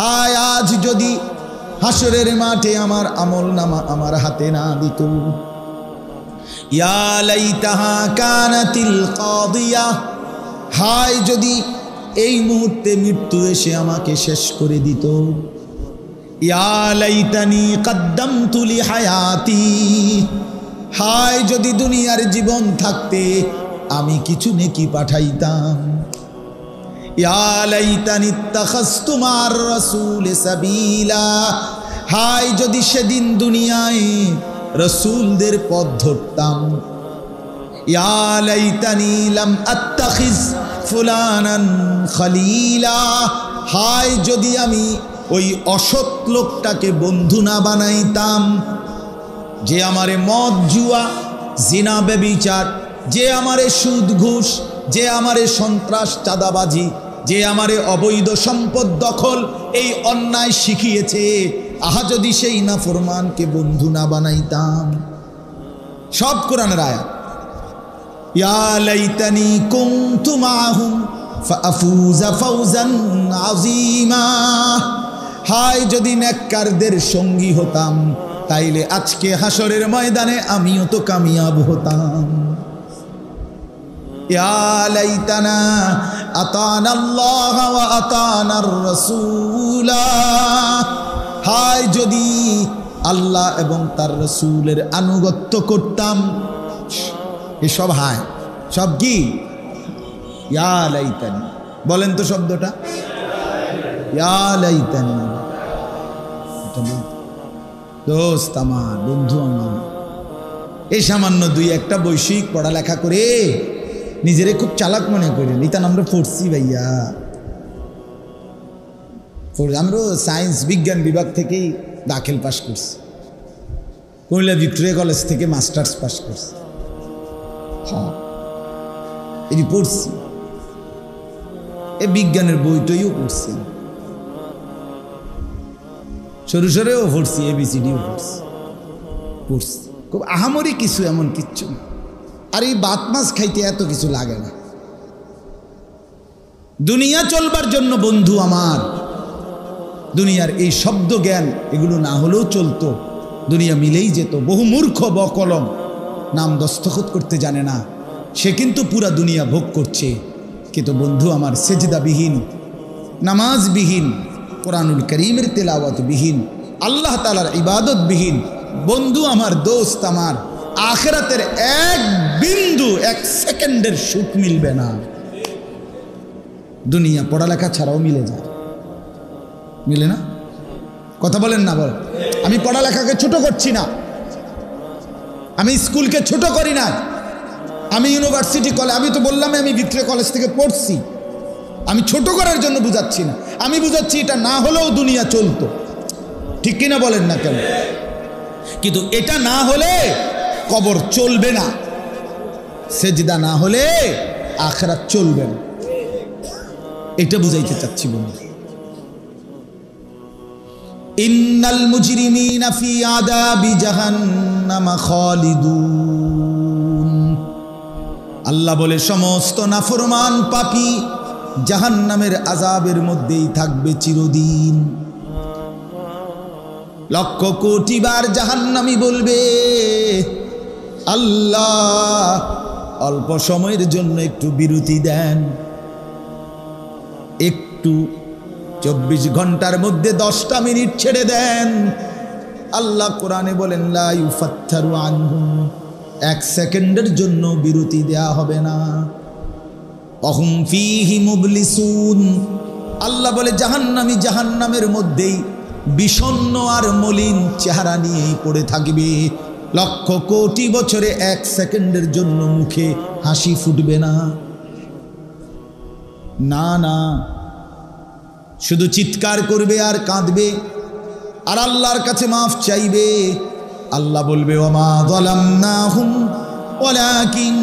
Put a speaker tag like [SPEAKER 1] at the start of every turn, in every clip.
[SPEAKER 1] হায় আজ যদি হাসরের মাঠে আমার আমলনামা আমার হাতে না দিত। ইয়া লাইতাহা কানাতিল কাদিয়া, হায় যদি এই মুহূর্তে মৃত্যু এসে আমাকে শেষ করে দিত। ইয়া লাইতানি কদ্দামতু লি হায়াতি, হায় যদি দুনিয়ার জীবন থাকতে আমি কিছু নেকি পাঠাইতাম। ইয়া লাইতানি ইত্তাখাযতু মা'আর রাসূল সাবিলা, হায় যদি সেদিন দুনিয়ায় রাসূলদের পথ ধরতাম। ইয়া লাইতানি লাম আত্তাখিজ ফুলানান খলিলা, হায় যদি আমি ওই অসৎ লোকটাকে বন্ধু না বানাইতাম, যে আমারে মদ জুয়া জিনা ব্যভিচার, যে আমারে সুদ ঘুষ, যে আমারে সন্ত্রাস চাঁদাবাজি, যে আমারে অবৈধ সম্পদ দখল এই অন্যায় শিখিয়েছে, আহা যদি সেই নাফরমানকে বন্ধু না বানাইতাম। সব কোরআনের আয়াত। ইয়া লাইতানি কুনতু মাআহুম ফাআফুযা ফাওজান আযীমা, হায় যদি নেককারদের সঙ্গী হতাম তাইলে আজকে হাসরের ময়দানে আমিও তো কামিয়াব হতাম। ইয়া লাইতানা আতানাল্লাহ ওয়া আতানার রাসূলা, হায় যদি আল্লাহ এবং তার রাসূলের আনুগত্য করতাম। এসব হায় সব কি? ইয়া লাইতানি, বলেন তো শব্দটা, ইয়া লাইতানি। দোস্ত আমার, বন্ধু আমার, এই সামান্য দুই একটা বৈষয়িক পড়ালেখা করে নিজেরে খুব চালাক মনে করেন। ইতান আমরা পড়ছি ভাইয়া, আমরা সায়েন্স বিজ্ঞান বিভাগ থেকেই দাখিল পাস করছি, কুমিল্লা ভিক্টোরিয়া কলেজ থেকে মাস্টার্স পাস করছি। হ্যাঁ, এটি পড়ছি, এ বিজ্ঞানের বইটইও পড়ছি, সরু সরেও পড়ছি, এবিসিডিও পড়ছি। খুব আহামরি কিছু এমন কিচ্ছু না। আর এই ভাত মাছ খাইতে এত কিছু লাগে না। দুনিয়া চলবার জন্য বন্ধু আমার, দুনিয়ার এই শব্দ জ্ঞান এগুলো না হলেও চলতো, দুনিয়া মিলেই যেত। বহু মূর্খ বকলম নাম দস্তখত করতে জানে না, সে কিন্তু পুরা দুনিয়া ভোগ করছে। কিন্তু বন্ধু আমার, সেজদাবিহীন, নামাজবিহীন, কোরআনুল করিমের তেলাওয়াতবিহীন, আল্লাহ তাআলার ইবাদতবিহীন বন্ধু আমার, দোস্ত আমার, আখিরাতের এক বিন্দু এক সেকেন্ডের সুখ মিলবে না। দুনিয়া পড়ালেখা ছাড়াও মিলে যায়, মিলে না? কথা বলেন না? বল। আমি পড়ালেখাকে ছোট করছি না, আমি স্কুলকে ছোট করি না, আমি ইউনিভার্সিটি কলেজ, আমি তো বললাম আমি ভিক্টোরিয়া কলেজ থেকে পড়ছি, আমি ছোট করার জন্য বুঝাচ্ছি না, আমি বুঝাচ্ছি এটা না হলেও দুনিয়া চলতো। ঠিক কিনা বলেন না কেন? কিন্তু এটা না হলে কবর চলবে না, সেজদা না হলে আখিরাত চলবে না, এটা বুঝাইতে চাচ্ছি বন্ধু। ইন্নাল মুজরিমিনা ফি আযাবি জাহান্নাম খালিদুন, আল্লাহ বলে সমস্ত নাফরমান পাপী জাহান্নামের আযাবের মধ্যেই থাকবে চিরদিন। লক্ষ কোটি বার জাহান্নামী বলবে, আল্লাহ অল্প সময়ের জন্য একটু বিরতি দেন, একটু 24 ঘন্টার মধ্যে 10টা মিনিট ছেড়ে দেন। আল্লাহ কোরআনে বলেন, লা ইউফাত্তারু আনহুম, 1 সেকেন্ডের জন্য বিরতি দেয়া হবে না। অহুম ফীহি মুবলিসুন, আল্লাহ বলে জাহান্নামী জাহান্নামের মধ্যেই বিষণ্ণ আর মলিন চেহারা নিয়েই পড়ে থাকবে। লক্ষ কোটি বছরে 1 সেকেন্ডের জন্য মুখে হাসি ফুটবে না, না না, শুধু চিৎকার করবে আর কাঁদবে আর আল্লাহর কাছে মাফ চাইবে। আল্লাহ বলবে, ওমা যালামনাহুম ওয়ালাকিন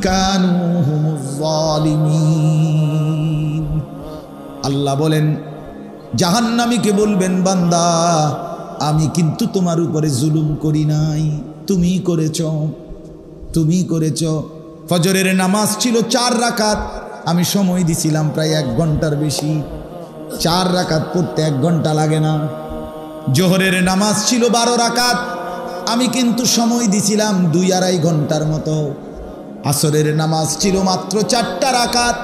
[SPEAKER 1] কানু হুমুজ জালিমিন। আল্লাহ বলেন, জাহান্নামীকে বলবেন, বান্দা আমি কিন্তু তোমার উপরে জুলুম করি নাই, তুমি করেছ, তুমি করেছ। ফজরের নামাজ ছিল 4 রাকাত, আমি সময় দিছিলাম প্রায় 1 ঘন্টার বেশি, 4 রাকাত পড়তে 1 ঘন্টা লাগে না। জোহরের নামাজ ছিল 12 রাকাত, আমি কিন্তু সময় দিছিলাম 2-2.5 ঘন্টার মতো। আসরের নামাজ ছিল মাত্র 4টা রাকাত,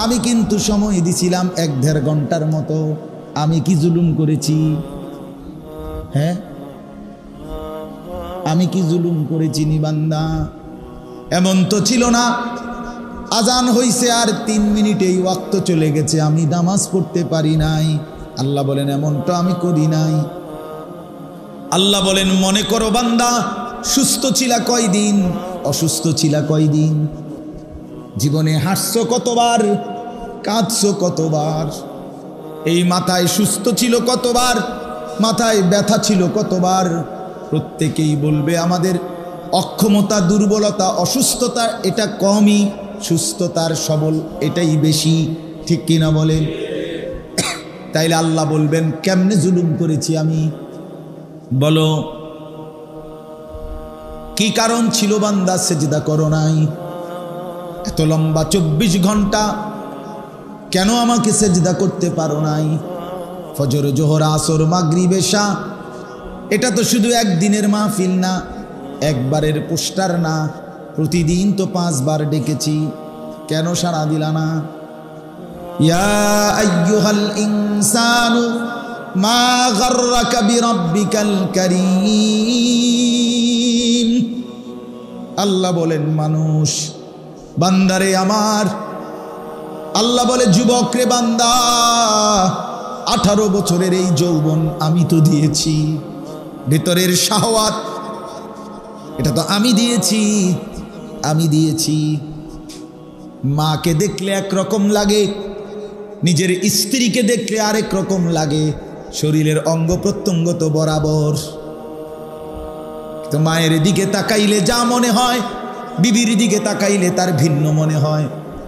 [SPEAKER 1] আমি কিন্তু সময় দিছিলাম 1-1.5 ঘন্টার মতো। আমি কি জুলুম করেছি? হ্যাঁ, আমি কি জুলুম করেছি নি বান্দা? এমন তো ছিল না আজান হইছে আর 3 মিনিটেই ওয়াক্ত চলে গেছে, আমি নামাজ পড়তে পারি নাই। আল্লাহ বলেন এমন তো আমি করি নাই। আল্লাহ বলেন মনে করো বান্দা, সুস্থ ছিলা কয়দিন, অসুস্থ ছিলা কয়দিন, জীবনে হাসছো কতবার, কাঁদছো কতবার, এই মাথায় সুস্থ ছিল কতবার, মাথায় ব্যথা ছিল কতবার। প্রত্যেকেই বলবে আমাদের অক্ষমতা, দুর্বলতা, অসুস্থতা এটা কমই, সুস্থতার সবল এটাই বেশি, ঠিক কিনা বলেন? তাইলে আল্লাহ বলবেন কেমনে জুলুম করেছি আমি? বলো কি কারণ ছিল বান্দা সেজদা করো নাই? এত লম্বা 24 ঘন্টা কেন আমাকে সেজদা করতে পারো নাই? ফজর, জোহর, আসর, মাগরিব, এশা, এটা তো শুধু একদিনের মাহফিল না, একবারের পোস্টার না, প্রতিদিন তো 5 বার ডেকেছি, কেন সাড়া দিলা না? ইয়া আইয়ুহাল ইনসানু মা গাররাকা বিরাব্বিকাল কারীম। আল্লাহ বলেন মানুষ, বান্দারে আমার, আল্লাহ বলে যুবক রে বান্দা, 18 বছরের এই যৌবন আমি তো দিয়েছি, ভিতরের শাহওয়াত এটা তো আমি দিয়েছি, আমি দিয়েছি। মাকে দেখলে একরকম লাগে, নিজের স্ত্রীকে দেখলে আরেক রকম লাগে, শরীরের অঙ্গ প্রত্যঙ্গ তো বরাবর। তো মায়ের দিকে তাকাইলে যা মনে হয়, বিবির দিকে তাকাইলে তার ভিন্ন মনে হয়।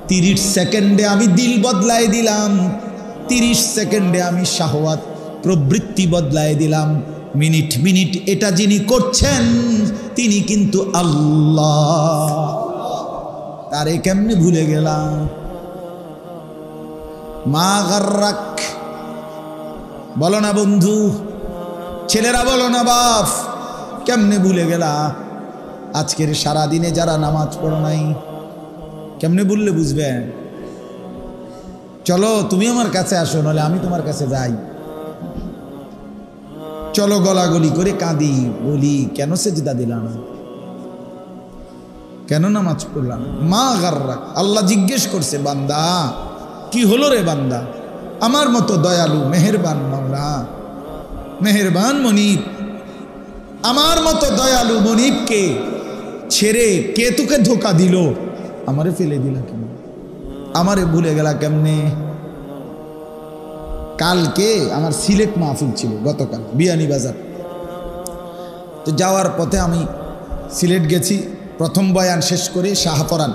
[SPEAKER 1] 30 সেকেন্ডে আমি দিল বদলায় দিলাম, 30 সেকেন্ডে আমি শাহওয়াত প্রবৃত্তি বদলায় দিলাম। মিনিট মিনিট এটা যিনি করছেন তিনি কিন্তু আল্লাহ। তারে কেমনে ভুলে গেলাম? মা গাররাক বলো না বন্ধু, ছেলেরা বলো না বাপ, কেমনে ভুলে গেলা? আজকের সারা দিনে যারা নামাজ পড়ো নাই, কেমনে ভুললে বুঝবে? চলো তুমি আমার কাছে আসো, নাহলে আমি তোমার কাছে যাই। চলো গলাগলি করে কাঁদি, বলি কেন সেজদা দিলাম, কেন নামাজ পড়লাম? মা গাররাক, আল্লাহ জিজ্ঞেস করছে বান্দা কি হলো রে বান্দা? আমার মতো দয়ালু মেহেরবান মাওলা, মেহেরবান মনিব, আমার মতো দয়ালু মনিবকে ছেড়ে কে তোকে ধোকা দিল? আমারে ফেলে দিলা কেন? আমারে ভুলে গেলা কেমনে? কালকে আমার সিলেট মাহফিল ছিল, গতকাল বিয়ানীবাজার। তো যাওয়ার পথে আমি সিলেট গেছি, প্রথম বয়ান শেষ করে শাহপরান,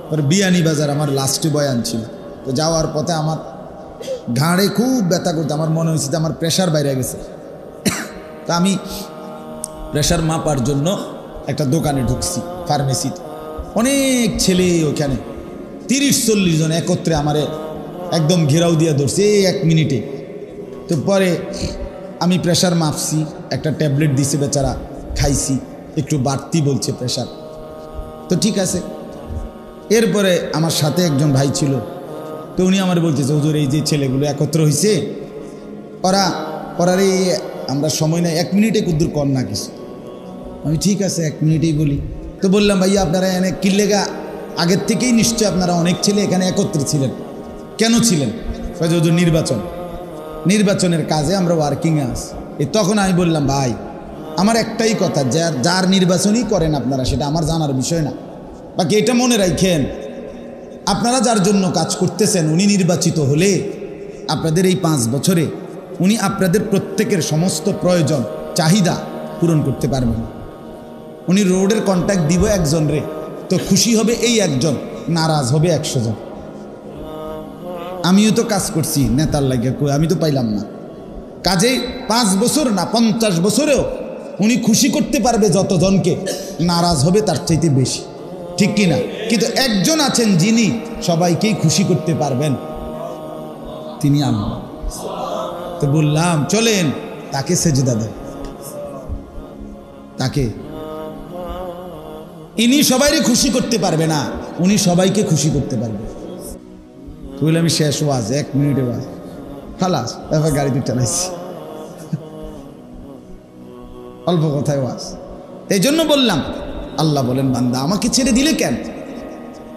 [SPEAKER 1] পরে বিয়ানীবাজার আমার লাস্টে বয়ান ছিল। তো যাওয়ার পথে আমার ঘাড়ে খুব ব্যথা করতে, আমার মনে হয়েছে যে আমার প্রেশার বাইরে গেছে। তা আমি প্রেশার মাপার জন্য একটা দোকানে ঢুকছি, ফার্মেসিতে। অনেক ছেলে ওখানে 30-40 জন একত্রে আমারে একদম ঘেরাও দিয়ে ধরছে 1 মিনিটে। তো পরে আমি প্রেশার মাপছি, একটা ট্যাবলেট দিছে বেচারা, খাইছি, একটু বাড়তি বলছে প্রেশার, তো ঠিক আছে। এরপরে আমার সাথে একজন ভাই ছিল, তো উনি আমার বলতেছে হুজুর এই যে ছেলেগুলো একত্র হয়েছে, ওরা রে আমরা সময় নেই, 1 মিনিটে কুদ্দুর কর না কিছু। আমি ঠিক আছে 1 মিনিটেই বলি। তো বললাম ভাইয়া আপনারা এনে কিল্লেগা আগের থেকেই নিশ্চয় আপনারা অনেক ছেলে এখানে একত্রে ছিলেন, কেন ছিলেন? হুজুর নির্বাচনের কাজে আমরা ওয়ার্কিংয়ে আছি। তখন আমি বললাম ভাই আমার একটাই কথা, যার নির্বাচনই করেন আপনারা, সেটা আমার জানার বিষয় না। বাকি এটা মনে রাখেন, আপনারা যার জন্য কাজ করতেছেন উনি নির্বাচিত হলে আপনাদের এই 5 বছরে উনি আপনাদের প্রত্যেকের সমস্ত প্রয়োজন চাহিদা পূরণ করতে পারবেন। উনি রোডের কন্ট্যাক্ট দিব একজন রে, তো খুশি হবে এই একজন, নারাজ হবে 100 জন। আমিও তো কাজ করছি নেতার লাগে, আমি তো পাইলাম না। কাজেই 5 বছর না 50 বছরেও উনি খুশি করতে পারবে যতজনকে, নারাজ হবে তার চাইতে বেশি, ঠিক কিনা? কিন্তু একজন আছেন যিনি সবাইকেই খুশি করতে পারবেন, তিনি আল্লাহ। তো বললাম চলেন তাকে সেজদা দেন, তাকে। ইনি সবাইকে খুশি করতে পারবে না, উনি সবাইকে খুশি করতে পারবে। বললাম আমি শেষ ওয়াজ, 1 মিনিটে ওয়াজ খালাস, এবার গাড়ি দুটা নাইছি, অল্প কথায় ওয়াজ। এই জন্য বললাম, আল্লাহ বলেন বান্দা আমাকে ছেড়ে দিলে কেন,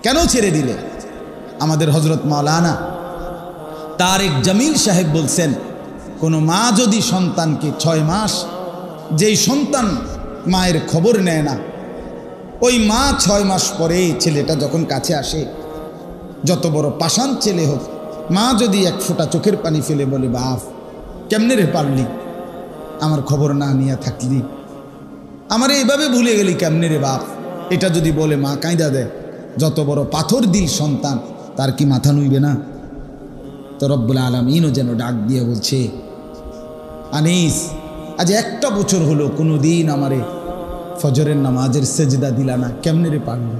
[SPEAKER 1] কেন ছেড়ে দিলে? আমাদের হযরত মাওলানা তারেক জামিল সাহেব বলছেন, কোনো মা যদি সন্তানকে 6 মাস, যেই সন্তান মায়ের খবর নেয় না, ওই মা 6 মাস পরে ছেলেটা যখন কাছে আসে, যত বড় পাষাণ ছেলে হোক, মা যদি 1 ফোঁটা চোখের পানি ফেলে বলে বাপ কেমনে রে পারলি, আমার খবর না নিয়ে থাকলি, আমার এইভাবে ভুলে গেলি কেমনে রে বাপ, এটা যদি বলে মা কাঁদা দেয়, যত বড় পাথর দিল সন্তান, তার কি মাথা নুইবে না? তো রব্বুল আলামিনও যেন ডাক দিয়ে বলছে, আনিস আজ 1টা বছর হলো কোনো দিন আমারে ফজরের নামাজের সেজদা দিলা না, কেমনে রে পারলি?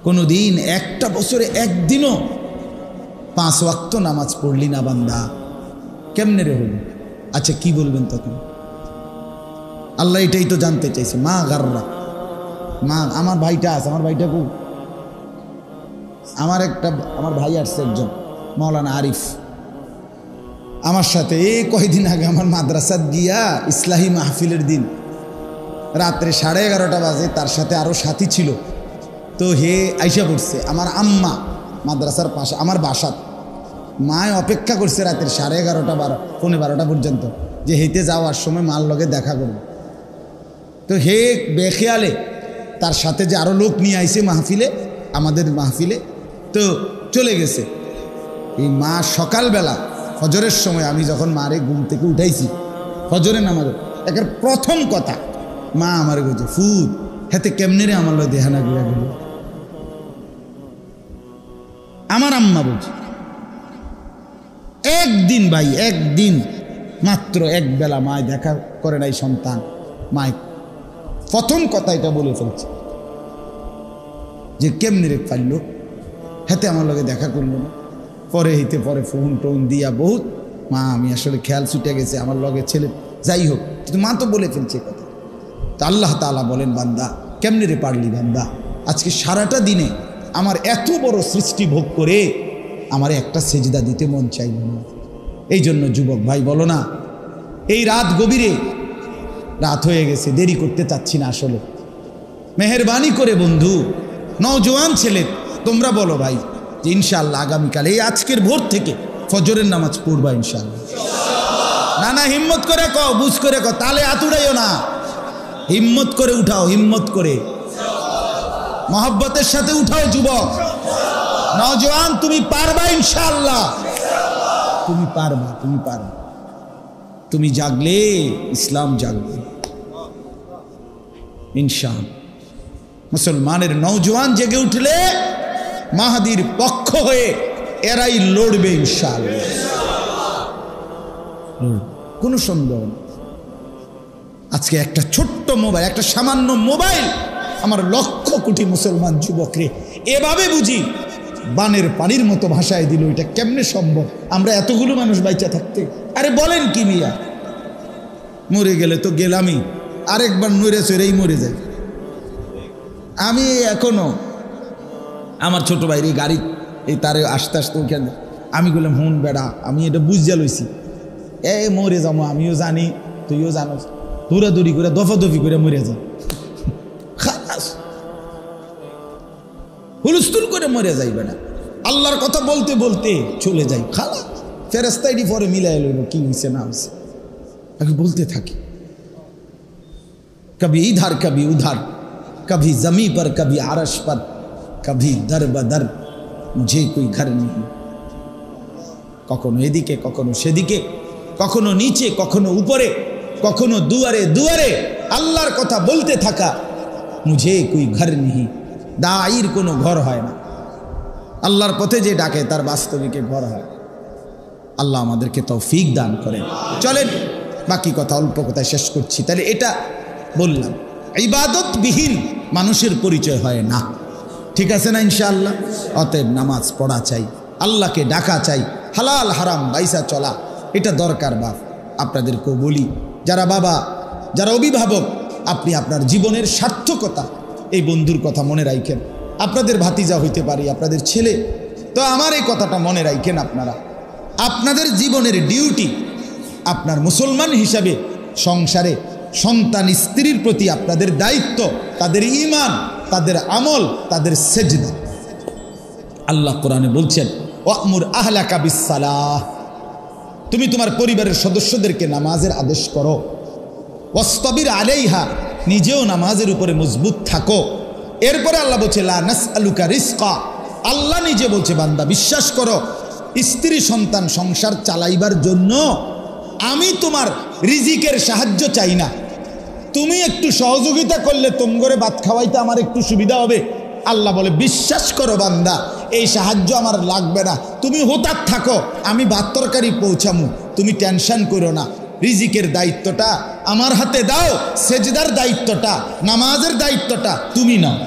[SPEAKER 1] কোনো দিন 1টা বছরে একদিনও 5 ওয়াক্ত নামাজ পড়লি না বান্দা, কেমনে রে হলো? আচ্ছা কি বলবেন তখন? আল্লাহ এটাই তো জানতে চাইছে। মা গাররা, মা আমার ভাইটা আছে, আমার ভাইটা কো, আমার ভাই আসছে একজন মাওলানা আরিফ, আমার সাথে এই কয়দিন আগে আমার মাদ্রাসাত গিয়া ইসলাহি মাহফিলের দিন রাত্রে 11:30 বাজে, তার সাথে আরো সাথী ছিল, তো হে আইসা পড়ছে আমার আম্মা মাদ্রাসার পাশে আমার বাসাত, মায় অপেক্ষা করছে রাতের 11:30 12 পর্যন্ত, যে হেঁটে যাওয়ার সময় মার লগে দেখা করবে। তো হে বেখেয়ালে তার সাথে যে আরো লোক নিয়ে আইছে মাহফিলে, আমাদের মাহফিলে, তো চলে গেছে। এই মা সকালবেলা ফজরের সময় আমি যখন মারে ঘুম থেকে উঠাইছি ফজরের নামাজে, একের প্রথম কথা মা আমার বলছে ফুদ হাতে কেমনে রে আমার দেহানা গুলা গেল। আমার আম্মা বলছে একদিন ভাই, একদিন মাত্র 1 বেলা মায় দেখা করে নাই সন্তান, মায় প্রথম কথা এটা বলে ফেলছে যে কেমনে রে পারলো, হাতে আমার লগে দেখা করলো না। পরে হইতে পরে ফোন টোন দিয়া বহুত, মা আমি আসলে খেয়াল ছুটে গেছে আমার লগে ছেলে, যাই হোক কিন্তু মা তো বলে ফেলছে কথা। তো আল্লাহ তাআলা বলেন বান্দা কেমনে রে পারলি বান্দা, আজকে সারাটা দিনে আমার এত বড় সৃষ্টি ভোগ করে আমার একটা সেজদা দিতে মন চাইল না। এই জন্য যুবক ভাই বলো না, এই রাত গভীরে, রাত হয়ে গেছে, দেরি করতে চাচ্ছি না আসলে, মেহেরবানি করে বন্ধু নওজোয়ান ছেলে তোমরা বলো ভাই যে ইনশাআল্লাহ আগামীকাল এই আজকের ভোর থেকে ফজরের নামাজ পড়বা ইনশাআল্লাহ। না না হিম্মত করে কও, বুঝ করে কও, তালে আতুড়াইও না, হিম্মত করে উঠাও, হিম্মত করে মহব্বতের সাথে উঠাও যুবক নওজোয়ান, তুমি পারবা ইনশাআল্লাহ, তুমি পারবা, তুমি পারবা। তুমি জাগলে ইসলাম জাগবে ইনশাআল্লাহ। মুসলমানের নওজোয়ান জেগে উঠলে মাহাদির পক্ষ হয়ে এরাই লড়বে ইনশাআল্লাহ, কোনো সন্দেহ নেই। আজকে একটা ছোট্ট মোবাইল, একটা সামান্য মোবাইল আমার লক্ষ কোটি মুসলমান যুবকরে এভাবে বুঝি বানের পানির মতো ভাষায় দিল, এটা কেমনে সম্ভব? আমরা এতগুলো মানুষ বাইচা থাকতে, আরে বলেন কি মিয়া, মরে গেলে তো গেলামই, আরেকবার নড়ে চড়েই মরে যায়। আমি এখনো আমার ছোট ভাইয়ের এই গাড়ি এই তারে আস্তে আস্তে ওখানে আমি বললাম হুন বেড়া, আমি এটা বুঝিয়া লইছি, মরে যাবো, আমিও জানি তুইও জানো, দৌড়াদৌড়ি করে দফাদফি করে মরে যা, হুলস্থুল করে মরে যাইবে না, আল্লাহর কথা বলতে বলতে চলে যাই, খালা ফেরেস্তাইডি পরে মিলাই লইল কি হয়েছে না হয়েছে, আগে বলতে থাকি, কবি ইধার কবি উধার, কবি জমি पर कभी आरश पर, कभी दर बदर मुझे कोई घर नहीं। কখনো এদিকে কখনো সেদিকে, কখনো নিচে কখনো উপরে, কখনো দুয়ারে দুয়ারে আল্লাহর কথা বলতে থাকা, মুঝে কোই ঘর নেই। দাঈর কোনো ঘর হয় না, আল্লাহর পথে যে ডাকে তার বাস্তবিকে ঘর হয়। আল্লাহ আমাদেরকে তৌফিক দান করেন। চলেন বাকি কথা অল্প কথায় শেষ করছি। তাহলে এটা বললাম ইবাদতবিহীন মানুষের পরিচয় হয় না, ঠিক আছে না ইনশাআল্লাহ? অতএব নামাজ পড়া চাই। আল্লাহকে ডাকা চাই, হালাল হারাম বাইসা চলা, এটা দরকার। বাপ আপনাদেরকেও বলি, যারা বাবা, যারা অভিভাবক, আপনি আপনার জীবনের সার্থকতা এই বন্ধুর কথা মনে রাখেন। আপনাদের ভাতিজা হইতে পারি, আপনাদের ছেলে, তো আমার এই কথাটা মনে রাখেন। আপনারা আপনাদের জীবনের ডিউটি, আপনার মুসলমান হিসাবে সংসারে সন্তান স্ত্রীর প্রতি আপনাদের দায়িত্ব, তাদের ঈমান, তাদের আমল, তাদের সেজদা। আল্লাহ কোরআনে বলছেন, ওয়ামুর আহলাকা বিসসালাহ, তুমি তোমার পরিবারের সদস্যদেরকে নামাজের আদেশ করো। ওয়াসতাবির আলাইহা, নিজেও নামাজের উপরে মজবুত থাকো। এরপরে আল্লাহ বলছে, লা নাসআলুকা রিজকা, আল্লাহ নিজে বলছে, বান্দা বিশ্বাস করো, স্ত্রী সন্তান সংসার চালাইবার জন্য আমি তোমার রিজিকের সাহায্য চাই না। তুমি একটু সহযোগিতা করলে তোমগরে ভাত খাওয়াইতে আমার একটু সুবিধা হবে। আল্লাহ বলে, বিশ্বাস করো বান্দা, এই সাহায্য আমার লাগবে না, তুমি হোতার থাকো, আমি ভাত তরকারি পৌঁছামু, তুমি টেনশন করো না। রিজিকের দায়িত্বটা আমার হাতে দাও, সেজদার দায়িত্বটা, নামাজের দায়িত্বটা তুমি নাও।